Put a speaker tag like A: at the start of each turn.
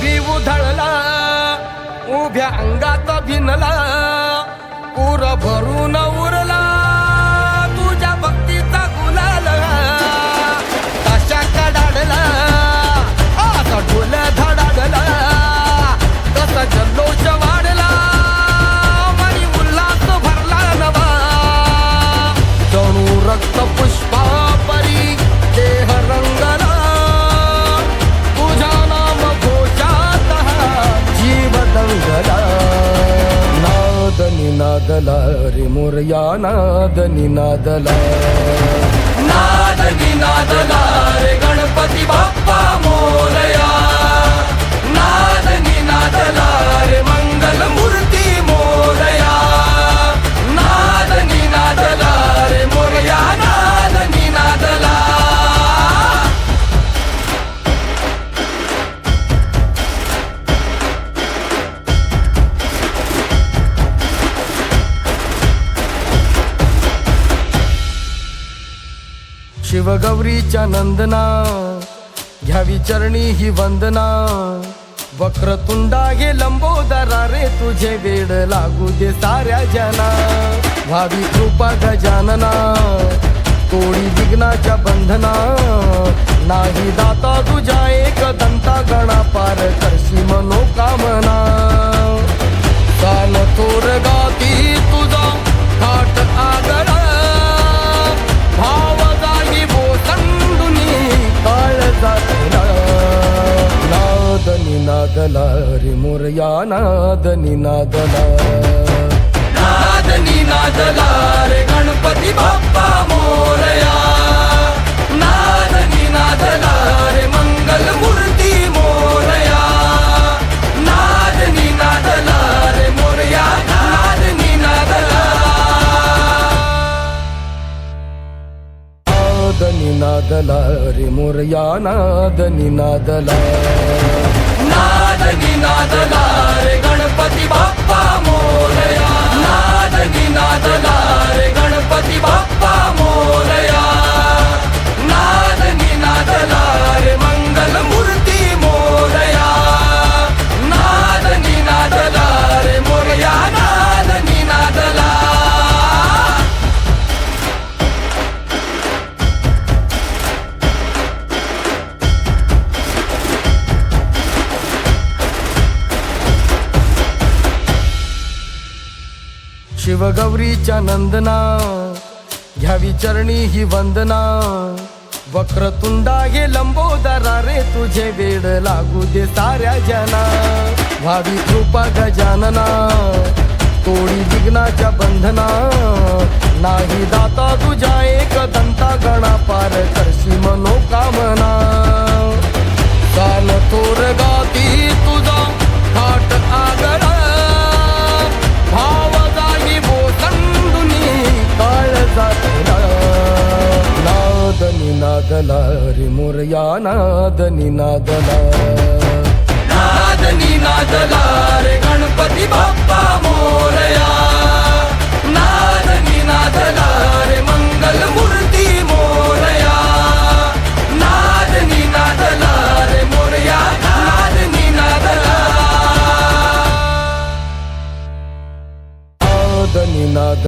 A: बी उधळला उभ्या अंगात भिनला पूर भरून उरला तुझ्या भक्तीचा गुलाल कशा कडाडला आता ढोल धडाडला कसा जल्लोष वाढला मनी उल्हास भरला नवा जणू रक्त पुष्पा परी देह रंगला तुझ्या नाम घोषात जीव दंगला नाद निनादला रे मोरया नाद निनादला नाद निनादला रे गणपती बाप्पा मोरया नाद निनादला रे मंगल मूर्ती मोरया नाद निनादला रे मोरया नाद निनादला शिवगौरीच्या नंदना घ्यावी चरणी ही वंदना वक्रतुंडा हे लंबोदरा रे तुझे वेड लागू दे साऱ्या जना व्हावी कृपा गजानना तोडी विघ्नाच्या बंधना नाही दाता तुझ्या एक दंता गणा पार करशी मनोकामना कान थोर गाती तुझा थाट आगळा भाव जाई बोसंडुनी काळ जातला नाद निनादला रे मोरया नाद निनादला नाद निनादला रे गणपती बाप्पा मोरया नाद निनादला रे मंगल मूर्ती मोरया नाद निनादला रे मोरया नाद निनादला नाद निनादला रे मोरया नाद निनादला नाद निनादला रे गणपती बाप्पा मोरया नाद निनादला रे गणपती बाप्पा मोरया नाद निनादला रे मंगल मूर्ती मोरया नाद निनादला रे मोरया नाद निनादला शिवगौरीच्या नंदना घ्यावी चरणी ही वंदना वक्रतुंडा हे लंबोदरा रे तुझे वेड लागू दे साऱ्या जना व्हावी कृपा गजानना तोडी विघ्नाच्या बंधना नाही दाता तुझ्या एक दंता गणा पार करशी मनोकामना कान थोर गाती तुझा थाट आगळा भाव जाई बोसंडुनी काळ जातला नाद निनादला रे मोरया नाद निनादला नाद निनादला रे गणपती बाप्पा मोरया नाद निनादला रे मंगल मूर्ती मोरया नाद निनादला रे मोरया नाद निनादला नाद निनाद